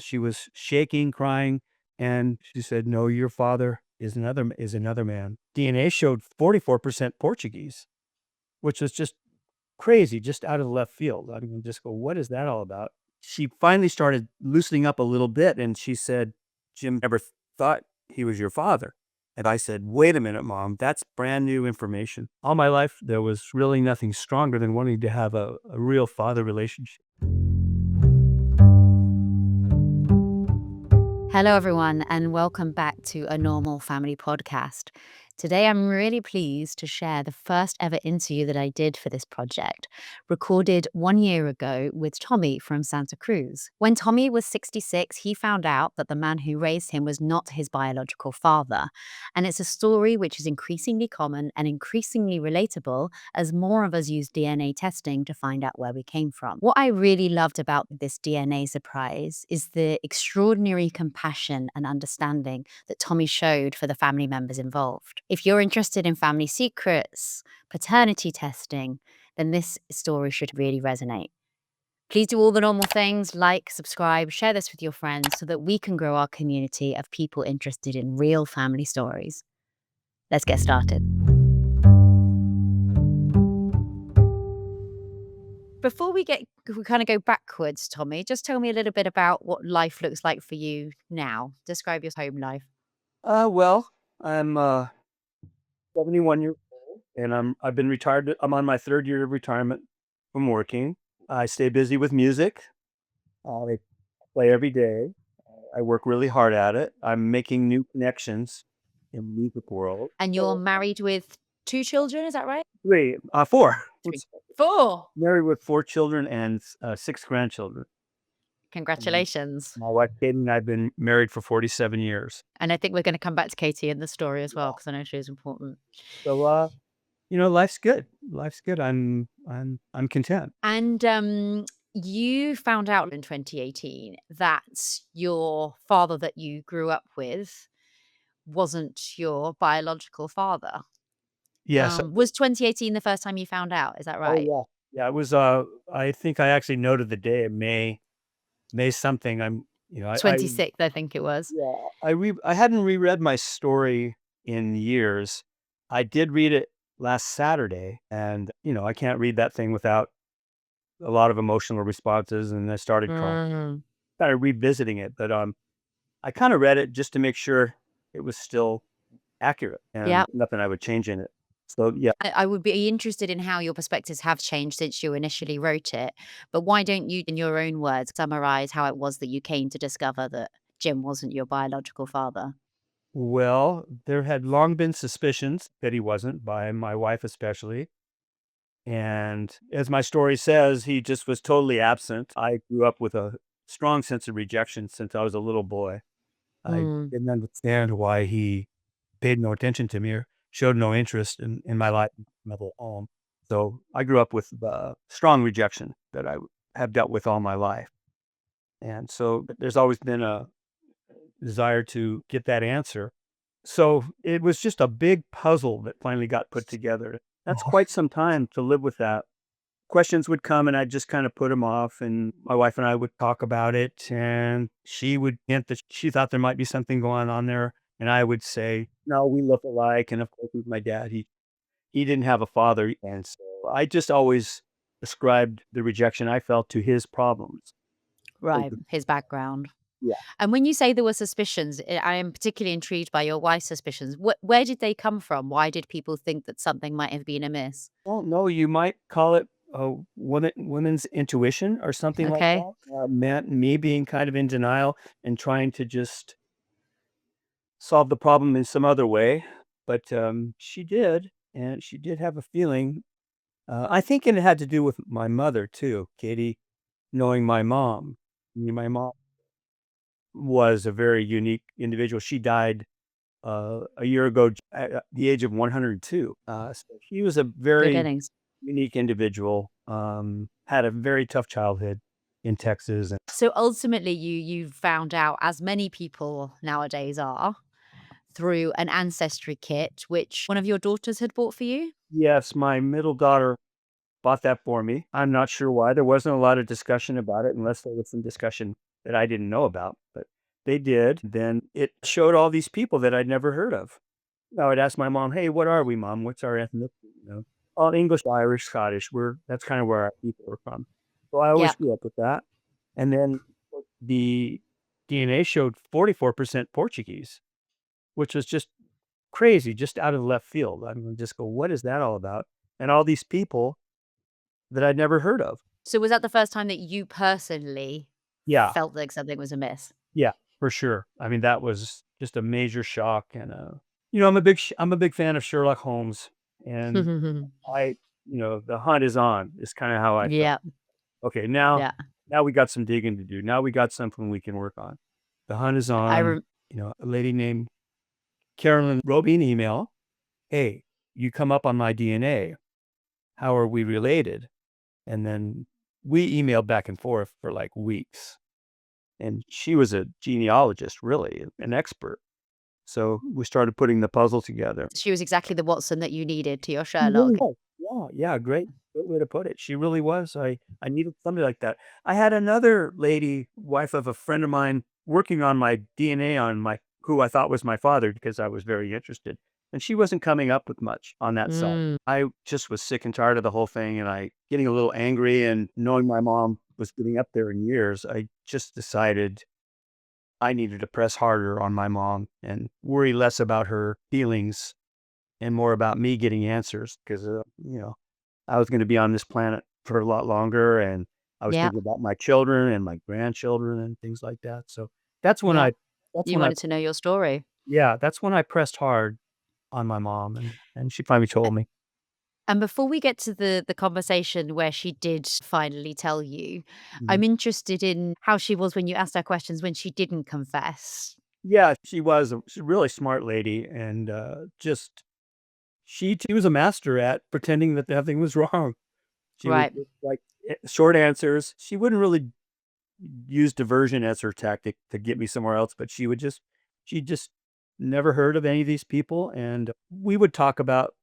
she was shaking, crying, and she said, "No, your father is another man." DNA showed 44% Portuguese, which was just crazy, just out of left field. I mean, just go, what is that all about? She finally started loosening up a little bit, and she said, "Jim never thought he was your father." And I said, "Wait a minute, Mom, that's brand new information." All my life, there was really nothing stronger than wanting to have a real father relationship. Hello, everyone, and welcome back to A Normal Family Podcast. Today, I'm really pleased to share the first ever interview that I did for this project, recorded 1 year ago with Tommy from Santa Cruz. When Tommy was 66, he found out that the man who raised him was not his biological father. And it's a story which is increasingly common and increasingly relatable as more of us use DNA testing to find out where we came from. What I really loved about this DNA surprise is the extraordinary compassion and understanding that Tommy showed for the family members involved. If you're interested in family secrets, paternity testing, then this story should really resonate. Please do all the normal things, like, subscribe, share this with your friends so that we can grow our community of people interested in real family stories. Let's get started. Before we kind of go backwards, Tommy, just tell me a little bit about what life looks like for you now. Describe your home life. Well, I'm 71 years old, and I've been retired. I'm on my third year of retirement from working. I stay busy with music. I play every day. I work really hard at it. I'm making new connections in the music world. And you're married with 2 children, is that right? 4. 3. 4. Married with 4 children and 6 grandchildren. And Congratulations. my wife, Katie, and I have been married for 47 years. And I think we're gonna come back to Katie in the story as well, Yeah. because I know she is important. So, life's good. Life's good. I'm content. And, you found out in 2018 that your father that you grew up with wasn't your biological father. Yes. Was 2018 the first time you found out? Is that Oh, right? yeah. Yeah, it was, I think I actually noted the day, May something. I 26th, I think it was. yeah, I hadn't reread my story in years. I did read it last Saturday, and, I can't read that thing without a lot of emotional responses, and I started crying, Mm. started revisiting it, but, I kinda read it just to make sure it was still accurate and Yeah. nothing I would change in it. So, yeah. I would be interested in how your perspectives have changed since you initially wrote it, but why don't you, in your own words, summarize how it was that you came to discover that Jim wasn't your biological father? Well, there had long been suspicions that he wasn't, by my wife especially, and as my story says, he just was totally absent. I grew up with a strong sense of rejection since I was a little boy. I Mm. didn't understand why he paid no attention to me or showed no interest in my life level home. So I grew up with strong rejection that I have dealt with all my life. And so there's always been a desire to get that answer. So it was just a big puzzle that finally got put together. That's quite some time to live with that. Questions would come and I'd just kind of put them off, and my wife and I would talk about it, and she would hint that she thought there might be something going on there, and I would say, "No, we look alike." And of course, with my dad, he didn't have a father, and so I just always ascribed the rejection I felt to his problems. Right, his background. Yeah. And when you say there were suspicions, I am particularly intrigued by your wife's suspicions. Where did they come from? Why did people think that something might have been amiss? Well, no, you might call it a woman's intuition or something like Okay. that. Meant me being kind of in denial and trying to just solve the problem in some other way, but, she did, and she did have a feeling. I think it had to do with my mother too, Katie, knowing my mom. I mean, my mom was a very unique individual. She died, a year ago at the age of 102. So she was a Good very innings. unique individual, had a very tough childhood in Texas. And So ultimately, you found out, as many people nowadays are, through an ancestry kit, which one of your daughters had bought for you. yes, my middle daughter bought that for me. I'm not sure why. There wasn't a lot of discussion about it unless there was some discussion that I didn't know about, but they did. Then it showed all these people that I'd never heard of. I would ask my mom, "Hey, what are we, mom? What's our ethnicity?" "Oh, English, Irish, Scottish. That's kind of where our people are from." So I always Yep. grew up with that. And then the DNA showed 44% Portuguese, which was just crazy, just out of left field. I mean, just go, "What is that all about?" And all these people that I'd never heard of. So was that the first time that you personally Yeah, felt like something was amiss? yeah, for sure. I mean, that was just a major shock, and, I'm a big fan of Sherlock Holmes, and I the hunt is on, is kinda how I felt. Yeah, Okay, yeah. now we got some digging to do. Now we got something we can work on. The hunt is I on. rem A lady named Carolyn wrote me an email. "Hey, you come up on my DNA. How are we related?" And then we emailed back and forth for, like, weeks, and she was a genealogist, really, an expert. So we started putting the puzzle together. she was exactly the Watson that you needed to your She really Sherlock. was. Yeah, yeah, great way to put it. She really was. I needed somebody like that. I had another lady, wife of a friend of mine, working on my DNA on my who I thought was my father because I was very interested, and she wasn't coming up with much on that side. Mm, I just was sick and tired of the whole thing, and I getting a little angry and knowing my mom was getting up there in years, I just decided I needed to press harder on my mom and worry less about her feelings and more about me getting answers because, I was gonna be on this planet for a lot longer, and I was yeah, thinking about my children and my grandchildren and things like that, so that's when yeah. I that's You when I wanted to know your story. yeah, that's when I pressed hard on my mom, and she finally told me. And before we get to the conversation where she did finally tell you, Mhm. I'm interested in how she was when you asked her questions when she didn't confess. Yeah, she's a really smart lady, and, just she was a master at pretending that nothing was wrong. She would Right. just, like, short answers. She wouldn't really use diversion as her tactic to get me somewhere else, but she just never heard of any of these people, and we would talk about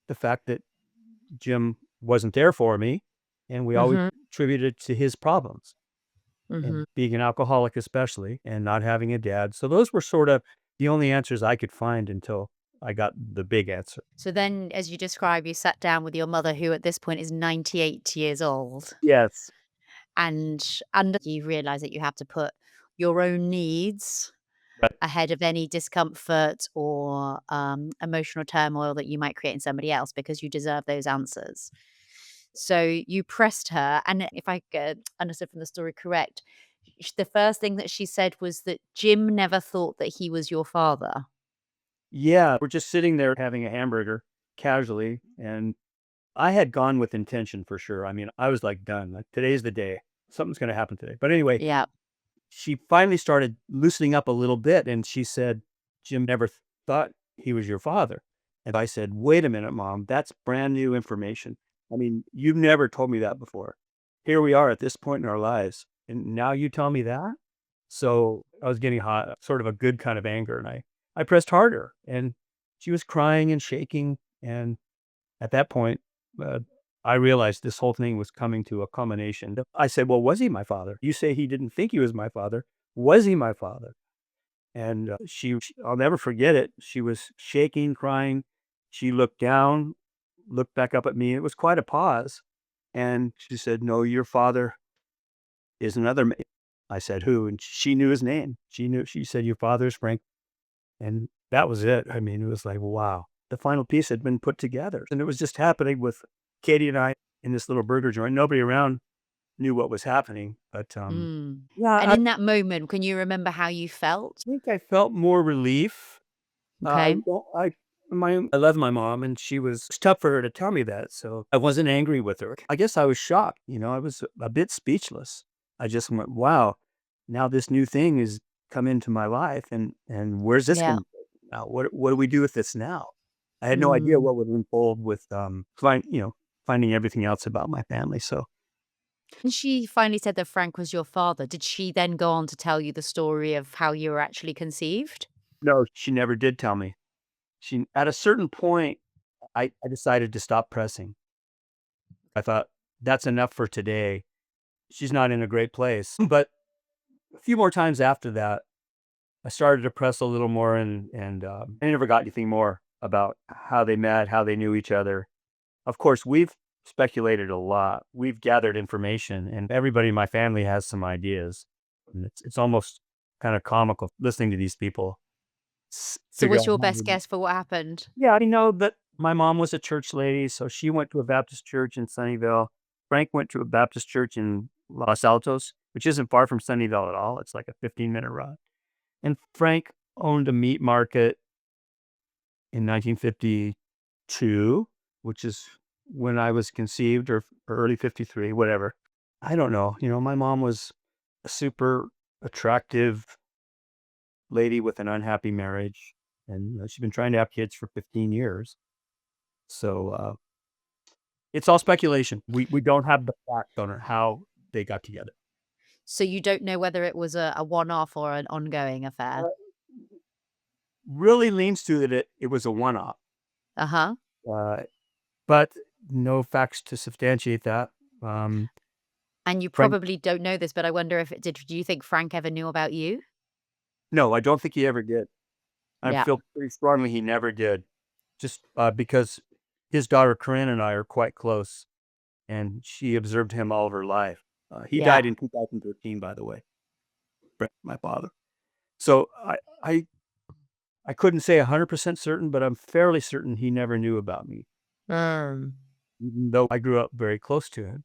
the fact that Jim wasn't there for me, and we always Mhm, attributed to his problems, mhm. and being an alcoholic especially, and not having a dad. So those were sort of the only answers I could find until I got the big answer. So then, as you describe, you sat down with your mother, who at this point is 98 years old, Yes. and you realize that you have to put your own needs Right. ahead of any discomfort or, emotional turmoil that you might create in somebody else because you deserve those answers. So you pressed her, and if I understood from the story correct, the first thing that she said was that Jim never thought that he was your father. Yeah, we're just sitting there having a hamburger casually, and I had gone with intention for sure. I mean, I was like, done. Like, today's the day. Something's going to happen today. But anyway, Yeah. she finally started loosening up a little bit and she said, "Jim never thought he was your father." And I said, "Wait a minute, mom. That's brand new information. I mean, you've never told me that before. Here we are at this point in our lives. And now you tell me that?" So I was getting hot, sort of a good kind of anger. And I pressed harder and she was crying and shaking. And at that point, uh, I realized this whole thing was coming to a culmination. I said, "Well, was he my father? You say he didn't think he was my father. Was he my father?" And I'll never forget it. She was shaking, crying. She looked down, looked back up at me. It was quite a pause. And she said, "No, your father is another man." I said, "Who?" And she knew his name. She said, "Your father's Frank." And that was it. I mean, it was like, wow. The final piece had been put together, and it was just happening with Katie and I in this little burger joint. Nobody around knew what was happening, but, Mm. yeah, And I in that moment, can you remember how you felt? think I felt more relief. I Okay. don't I love my mom, and it's tough for her to tell me that, so I wasn't angry with her. I guess I was shocked, I was a bit speechless. I just went, "Wow, now this new thing has come into my life, and where's this Yeah. gonna go now? What do we do with this now?" I had no idea Mm. what would unfold with, finding everything else about my family, so When she finally said that Frank was your father, did she then go on to tell you the story of how you were actually conceived? no, she never did tell me. She At a certain point, I decided to stop pressing. I thought, "That's enough for today." She's not in a great place, but a few more times after that, I started to press a little more, and I never got anything more about how they met, how they knew each other. Of course, we've speculated a lot. We've gathered information, and everybody in my family has some ideas. And it's almost kind of comical listening to these people So figure what's out your how best they. guess for what happened? Yeah, I know that my mom was a church lady, so she went to a Baptist church in Sunnyvale. Frank went to a Baptist church in Los Altos, which isn't far from Sunnyvale at all. It's like a 15-minute ride. And Frank owned a meat market in 1952, which is when I was conceived, or early 53, whatever. I don't know. My mom was a super attractive lady with an unhappy marriage, and she's been trying to have kids for 15 years. So it's all speculation. We don't have the facts on how they got together. So you don't know whether it was a one-off or an ongoing affair? Uh, Really leans to that it was a one-off, Uh-huh. uh, but no facts to substantiate that. Um, And you Frank, probably don't know this, but I wonder if it did do you think Frank ever knew about you? no, I don't think he ever did. I Yeah. feel pretty strongly he never did, just because his daughter Corinne and I are quite close, and she observed him all of her life. He Yeah. died in 2013, by the way, my father. So I couldn't say 100% certain, but I'm fairly certain he never knew about me, Mm. even though I grew up very close to him.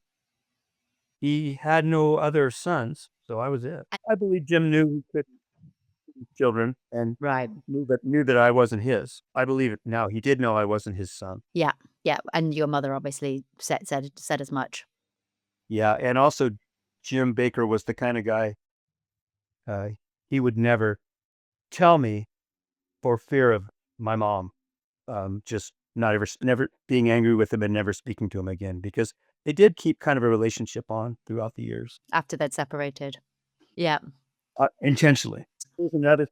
He had no other sons, so I was it. I believe Jim knew he could have children, and Right. knew that I wasn't his. I believe it now. He did know I wasn't his son. Yeah. Yeah, and your mother obviously said as much. Yeah, and also Jim Baker was the kind of guy, uh, he would never tell me for fear of my mom, just not ever never being angry with him and never speaking to him again, because they did keep kind of a relationship on throughout the years, After they'd separated. Yeah. intentionally. There's another.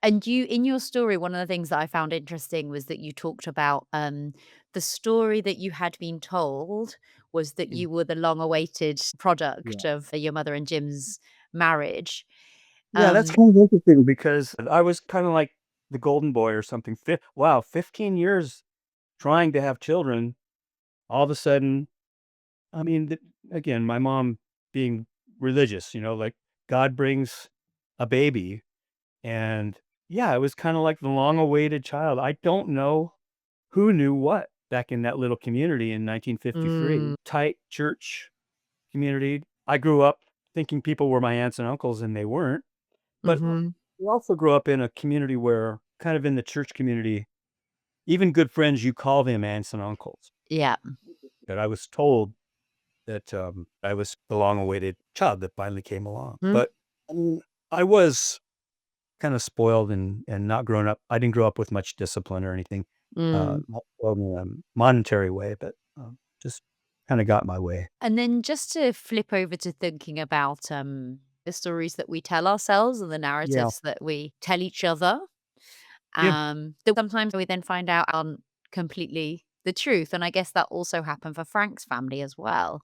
And you in your story, one of the things that I found interesting was that you talked about, the story that you had been told was that Mm, you were the long-awaited yeah. product of your mother and Jim's marriage. Yeah, that's Um, kind of interesting because I was kinda like the golden boy or something. 15 years trying to have children, all of a sudden. I mean, again, my mom being religious, like, God brings a baby, and yeah, it was kinda like the long-awaited child. I don't know who knew what back in that little community in mm, 1953. Tight church community. I grew up thinking people were my aunts and uncles, and they weren't. But mhm, we also grew up in a community where, kind of in the church community, even good friends, you call them aunts and uncles. yeah, That I was told that, I was the long-awaited child that finally came along. mhm, But, I mean, I was kinda spoiled and not grown up. I didn't grow up with much discipline or anything, mm. not spoiled in a monetary way, but, just kinda got my way. And then just to flip over to thinking about, the stories that we tell ourselves and the Yeah. narratives that we tell each other, Yeah. that sometimes we then find out aren't completely the truth, and I guess that also happened for Frank's family as well.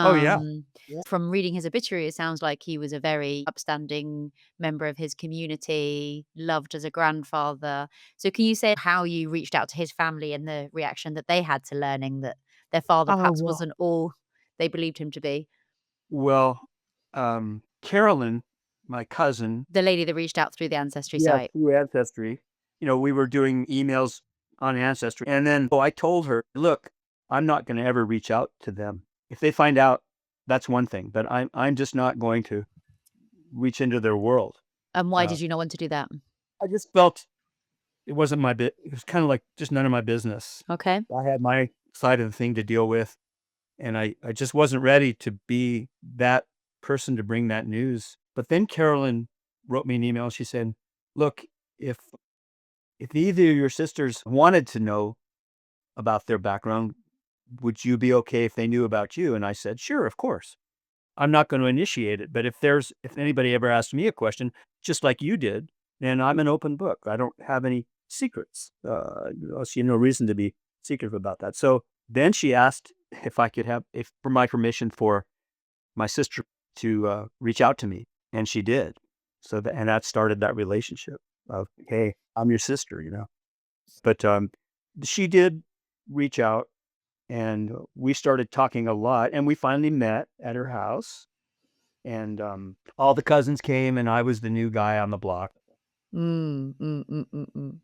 Oh, yeah. Um, Yeah. from reading his obituary, it sounds like he was a very upstanding member of his community, loved as a grandfather. So can you say how you reached out to his family and the reaction that they had to learning that their father Oh, perhaps well. wasn't all they believed him to be? Well, Carolyn, my cousin. The lady that reached out through the ancestry Yeah, site. through Ancestry. We were doing emails on Ancestry, and then I told her, "Look, I'm not gonna ever reach out to them. If they find out, that's one thing, but I'm just not going to reach into their world." And why Uh, did you not want to do that? I just felt it wasn't my bit. It was kinda like just none of my business. Okay. I had my side of the thing to deal with, and I just wasn't ready to be that person to bring that news. But then Carolyn wrote me an email. She said, "Look, if either of your sisters wanted to know about their background, would you be okay if they knew about you?" And I said, "Sure, of course. I'm not going to initiate it, but if anybody ever asked me a question, just like you did, then I'm an open book. I don't have any secrets. I see no reason to be secretive about that." So then she asked if I could have, if for my permission for my sister to reach out to me. and she did. So and that started that relationship of, "Hey, I'm your sister," you know? But, she did reach out, and we started talking a lot, and we finally met at her house, and, all the cousins came, and I was the new guy on the block. Mm, mm, mm, mm, mm.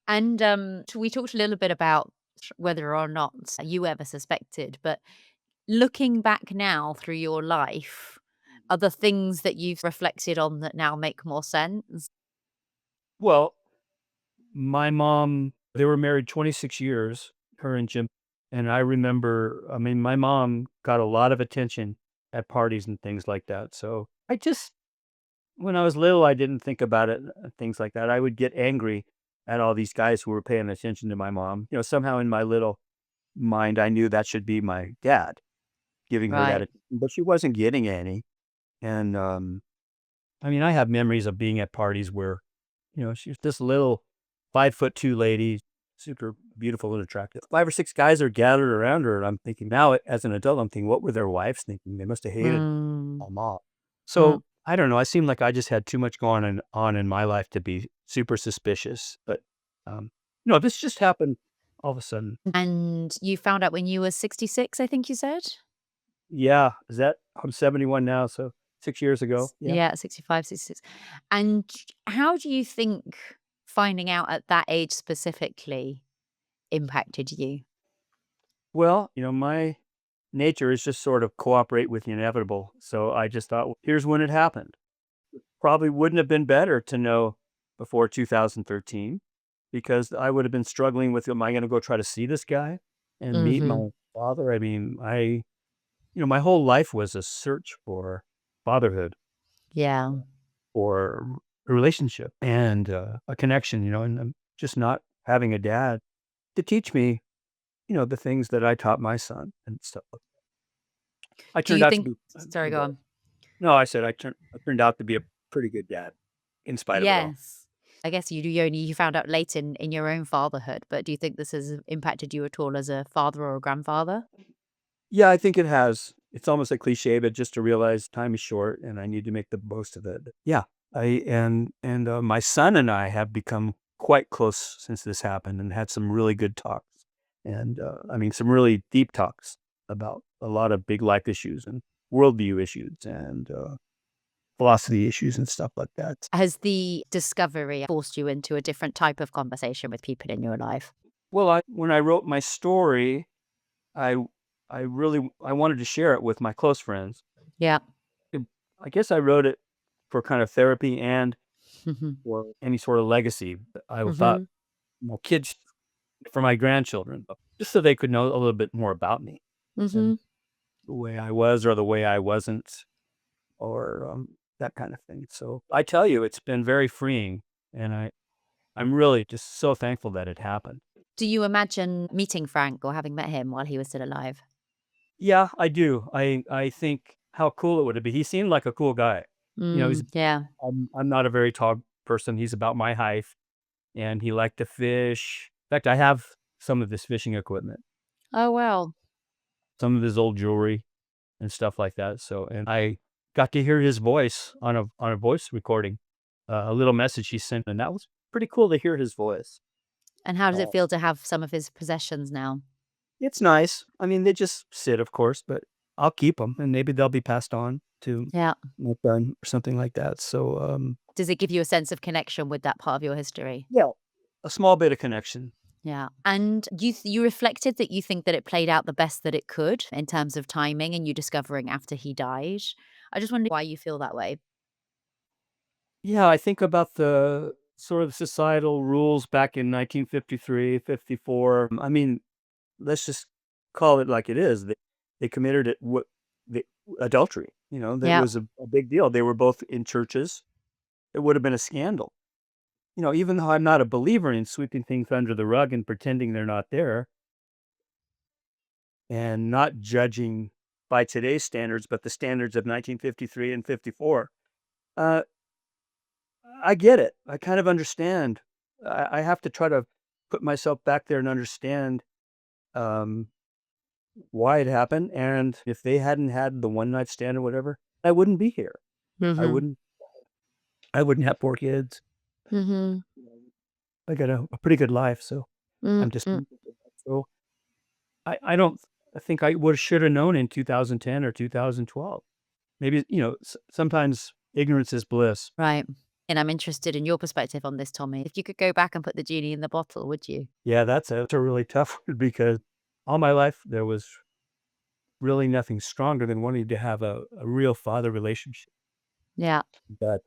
And, we talked a little bit about whether or not you ever suspected, but looking back now through your life, are there things that you've reflected on that now make more sense? Well, my mom, they were married 26 years, her and Jim, and I remember, I mean, my mom got a lot of attention at parties and things like that, so I just when I was little, I didn't think about it, things like that. I would get angry at all these guys who were paying attention to my mom. You know, somehow in my little mind, I knew that should be my dad giving her that Right. attention, but she wasn't getting any, and, I mean, I have memories of being at parties where, she was this little 5'2" lady, super beautiful and attractive. 5 or 6 guys are gathered around her, and I'm thinking now as an adult, I'm thinking, "What were their wives thinking? They must have hated Mm, my mom." mm. So, I don't know, I seem like I just had too much going on in my life to be super suspicious, but, um, no, this just happened all of a sudden. And you found out when you were 66, I think you said? Yeah, is that I'm 71 now, so 6 years ago, yeah. Yeah, 65, 66. And how do you think finding out at that age specifically impacted you? Well, my nature is just sort of cooperate with the inevitable, so I just thought, "Well, here's when it happened." Probably wouldn't have been better to know before 2013 because I would have been struggling with, am I gonna go try to see this guy and meet Mhm. my father? I mean, my whole life was a search for fatherhood Yeah. or a relationship and, a connection, and just not having a dad to teach me, the things that I taught my son and stuff. I Do turned you out to think be sorry, go on. no, I said I turned out to be a pretty good dad in spite of it all. Yes. I guess you found out late in your own fatherhood, but do you think this has impacted you at all as a father or a grandfather? Yeah, I think it has. It's almost a cliche, but just to realize time is short and I need to make the most of it. Yeah, my son and I have become quite close since this happened and had some really good talks. And, I mean, some really deep talks about a lot of big life issues and worldview issues and, philosophy issues and stuff like that. Has the discovery forced you into a different type of conversation with people in your life? Well, when I wrote my story, I I wanted to share it with my close friends. Yeah. And I guess I wrote it for kind of therapy and Mhm. for any sort of legacy. I thought, Mhm. kids for my grandchildren, just so they could know a little bit more about me and Mhm. the way I was or the way I wasn't or, that kind of thing. So I tell you, it's been very freeing, and I'm really just so thankful that it happened. Do you imagine meeting Frank or having met him while he was still alive? Yeah, I do. I think how cool it would be. He seemed like a cool guy. He's Mm, yeah. I'm not a very tall person. He's about my height, and he liked to fish. In fact, I have some of his fishing equipment, Oh, well. some of his old jewelry and stuff like that. So, and I got to hear his voice on a voice recording, a little message he sent, and that was pretty cool to hear his voice. And how does it Uh, feel to have some of his possessions now? it's nice. I mean, they just sit, of course, but I'll keep them, and maybe they'll be passed on to Yeah. my son or something like that. So, Does it give you a sense of connection with that part of your history? yeah, a small bit of connection. Yeah. And you reflected that you think that it played out the best that it could in terms of timing and you discovering after he died. I just wonder why you feel that way. Yeah, I think about the sort of societal rules back in 1953, 54. I mean, let's just call it like it is. They committed it the adultery. That Yeah. was a big deal. They were both in churches. It would have been a scandal. Even though I'm not a believer in sweeping things under the rug and pretending they're not there and not judging by today's standards, but the standards of 1953 and 54. Uh, I get it. I kind of understand. I have to try to put myself back there and understand um, why it happened. And if they hadn't had the one night stand or whatever, I wouldn't be here. I Mhm. wouldn't I wouldn't have 4 kids. Mhm. I got a pretty good life, so Mm, I'm just mm. so I don't I think I would shoulda known in 2010 or 2012. Maybe, sometimes ignorance is bliss. Right. And I'm interested in your perspective on this, Tommy. If you could go back and put the genie in the bottle, would you? Yeah, that's a really tough one because all my life there was really nothing stronger than wanting to have a real father relationship. Yeah. But,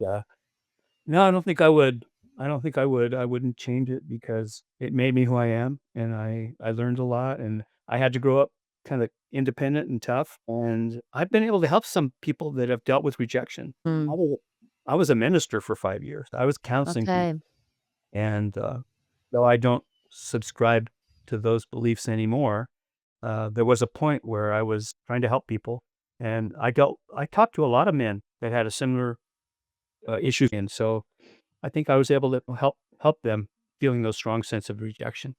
no, I don't think I would. I don't think I would. I wouldn't change it because it made me who I am, and I learned a lot, and I had to grow up kinda independent and tough, and I've been able to help some people that have dealt with rejection. I Mm. was I was a minister for 5 years. I was counseling people, Okay. and, though I don't subscribe to those beliefs anymore, there was a point where I was trying to help people, and I talked to a lot of men that had a similar, issue, and so I think I was able to help them feeling those strong sense of rejection.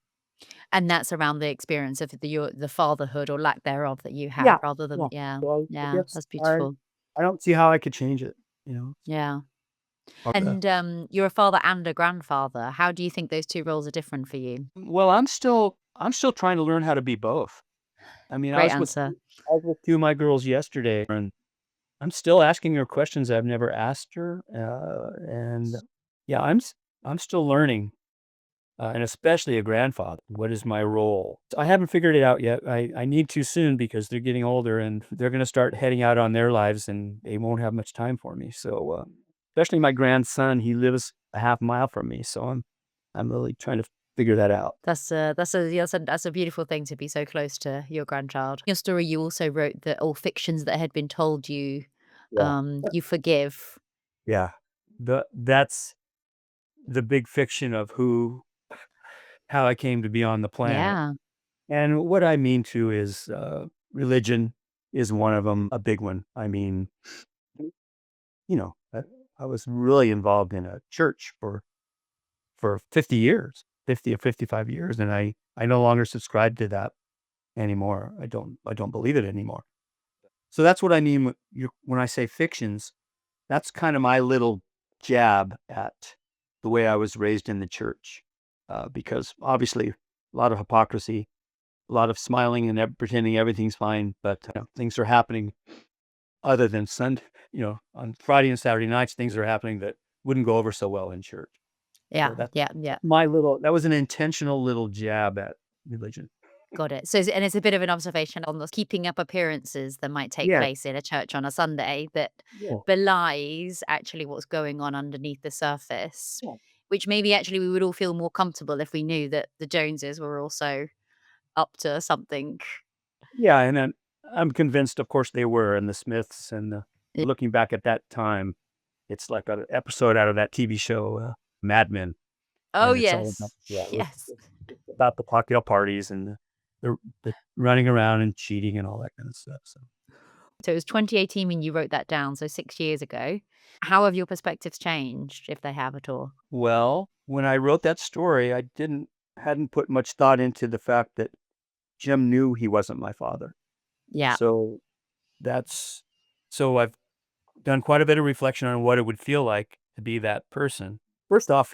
And that's around the experience of the fatherhood or lack thereof that you had Yeah, rather than yeah. yeah. So I Yeah, guess that's beautiful. I don't see how I could change it, you know? Yeah. Uh, And, you're a father and a grandfather. How do you think those 2 roles are different for you? well, I'm still trying to learn how to be both. I mean, Great answer. I was with 2 of my girls yesterday, and I'm still asking her questions I've never asked her, and yeah, I'm still learning. And especially a grandfather. What is my role? I haven't figured it out yet. I need to soon because they're getting older and they're going to start heading out on their lives and they won't have much time for me. So, especially my grandson, he lives a half mile from me. So I'm really trying to figure that out. That's a beautiful thing to be so close to your grandchild. Your story, you also wrote that all fictions that had been told you, Yeah. you forgive. Yeah. That's the big fiction of how I came to be on the planet. Yeah, And what I mean to is, religion is one of them, a big one. I mean, I was really involved in a church for 50 years, 50 or 55 years, and I no longer subscribe to that anymore. I don't believe it anymore. So that's what I mean when I say fictions. That's kind of my little jab at the way I was raised in the church, because obviously a lot of hypocrisy, a lot of smiling and pretending everything's fine, but things are happening other than Sunday. On Friday and Saturday nights, things are happening that wouldn't go over so well in church. yeah, So that's yeah, yeah. that was an intentional little jab at religion. Got it. So, and it's a bit of an observation on the keeping up appearances that might take Yeah, place in a church on a Sunday that yeah, belies actually what's going on underneath the surface, yeah. which maybe actually we would all feel more comfortable if we knew that the Joneses were also up to something. Yeah, and then I'm convinced, of course, they were, and the Smiths, and looking back at that time, it's like an episode out of that TV show, Mad Men, Oh, and it's all about yes. Yes. it's about the cocktail parties and the running around and cheating and all that kind of stuff. So, So it was 2018 when you wrote that down, so 6 years ago. How have your perspectives changed, if they have at all? well, when I wrote that story, I didn't hadn't put much thought into the fact that Jim knew he wasn't my father. Yeah. So that's so I've done quite a bit of reflection on what it would feel like to be that person. First off,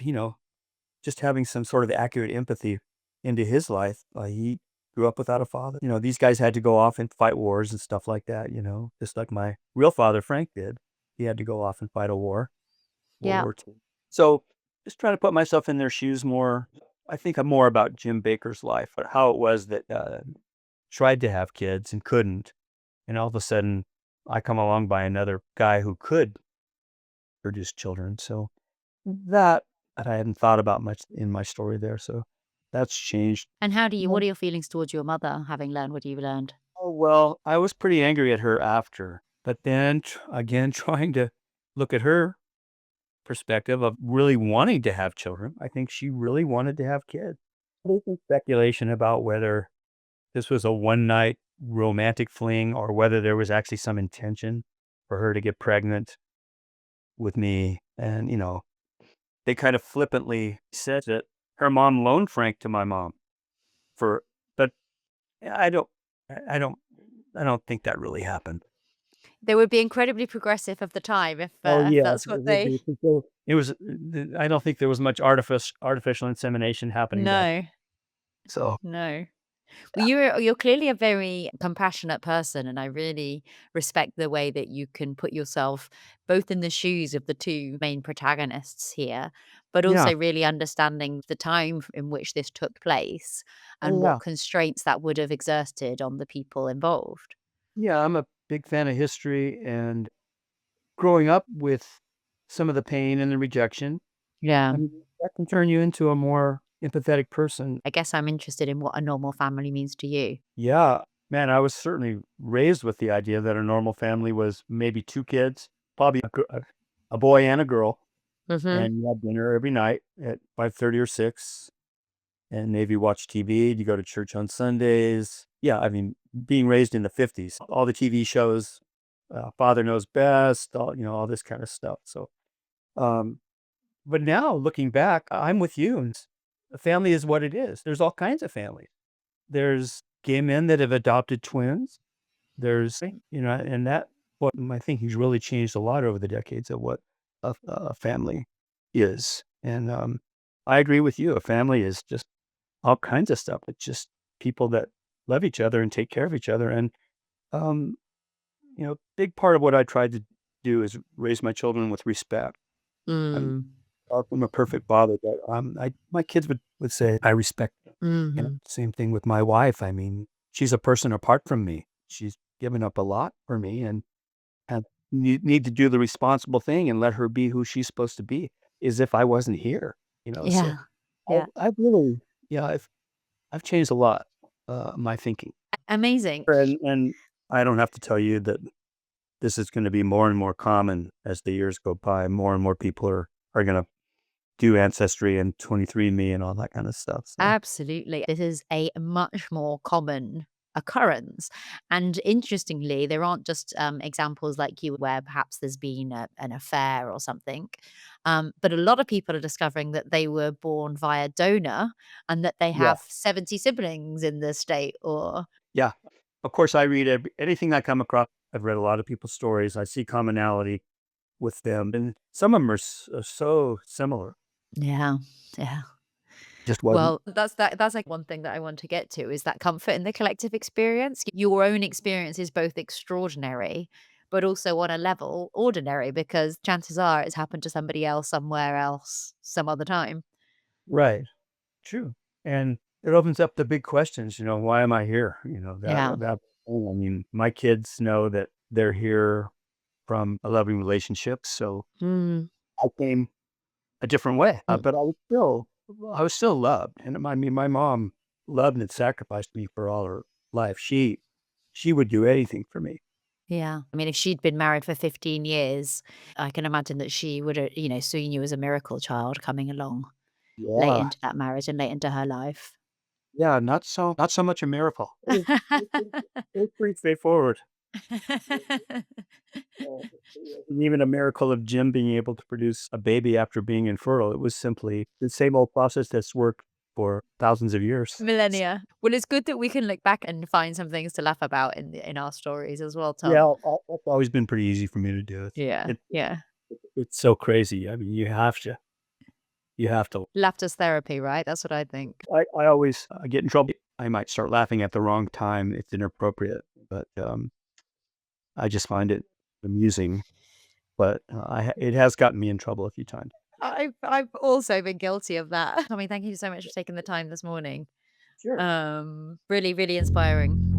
just having some sort of accurate empathy into his life. He grew up without a father. These guys had to go off and fight wars and stuff like that, just like my real father, Frank, did. He had to go off and fight a war, World Yeah. War II. So just trying to put myself in their shoes more. I think I'm more about Jim Baker's life, but how it was that tried to have kids and couldn't. And all of a sudden, I come along by another guy who could produce children. So that I hadn't thought about much in my story there. So that's changed. And what Um, are your feelings towards your mother, having learned what you've learned? Oh, well, I was pretty angry at her after, but then again, trying to look at her perspective of really wanting to have children. I think she really wanted to have kids. There's some speculation about whether this was a one night romantic fling or whether there was actually some intention for her to get pregnant with me. And, they kind of flippantly said that her mom loaned Frank to my mom for, but I don't, I don't, I don't think that really happened. They would be incredibly progressive of the time Oh, if yeah, that's it what would be. they. So it was, I don't think there was much artificial insemination happening back. No, So, no. Well, you're clearly a very compassionate person, and I really respect the way that you can put yourself both in the shoes of the two main protagonists here, but yeah. also really understanding the time in which this took place Oh, and yeah. what constraints that would have exerted on the people involved. Yeah, I'm a big fan of history, and growing up with some of the pain and the rejection, Yeah. I mean, that can turn you into a more empathetic person. I guess I'm interested in what a normal family means to you. Yeah, man, I was certainly raised with the idea that a normal family was maybe 2 kids, probably a boy and a girl, Mhm. and you had dinner every night at 5:30 or 6, and maybe watch TV, you go to church on Sundays. Yeah, I mean, being raised in the '50s, all the TV shows, Father Knows Best, all this kinda stuff, so, um but now looking back, I'm with you, and a family is what it is. There's all kinds of families. There's gay men that have adopted twins. There's, and that what my thinking's really changed a lot over the decades of what a family is. And I agree with you. A family is just all kinds of stuff. It's just people that love each other and take care of each other. And um, big part of what I tried to do is raise my children with respect. I'm Mm. far from a perfect father, but my kids would say I respect them. Mhm. Same thing with my wife. I mean, she's a person apart from me. She's given up a lot for me, and need to do the responsible thing and let her be who she's supposed to be, as if I wasn't here, so Yeah. Yeah. I've really, yeah, I've changed a lot, my thinking. Amazing. And I don't have to tell you that this is gonna be more and more common as the years go by. More and more people are gonna do Ancestry and 23andMe and all that kinda stuff, so Absolutely. This is a much more common occurrence. And interestingly, there aren't just examples like you where perhaps there's been an affair or something, but a lot of people are discovering that they were born via donor and that they yeah, have 70 siblings in the state or. yeah. Of course, I read anything I come across. I've read a lot of people's stories. I see commonality with them, and some of them are so similar. Yeah. Yeah. Just wasn't Well, that's like one thing that I want to get to is that comfort in the collective experience. Your own experience is both extraordinary, but also on a level ordinary because chances are it's happened to somebody else somewhere else some other time. right. True, and it opens up the big questions. Why am I here? Yeah. That. I mean, my kids know that they're here from a loving relationship, so Mm, I came a different way, mm, but I was still loved, and I mean, my mom loved and sacrificed me for all her life. She would do anything for me. yeah. I mean, if she'd been married for 15 years, I can imagine that she would have, seen you as a miracle child coming along late Yeah. into that marriage and late into her life. Yeah, not so much a miracle. It was pretty straightforward. It wasn't even a miracle of Jim being able to produce a baby after being infertile. It was simply the same old process that's worked for thousands of years. Millennia. Well, it's good that we can look back and find some things to laugh about in our stories as well, Yeah, Tom. it's always been pretty easy for me to do. Yeah, It yeah. it's so crazy. I mean, you have to. Laughter's therapy, right? That's what I think. I always, get in trouble. I might start laughing at the wrong time. It's inappropriate, but, I just find it amusing. But, it has gotten me in trouble a few times. I've also been guilty of that. Tommy, thank you so much for taking the time this morning. Sure. Really, really inspiring.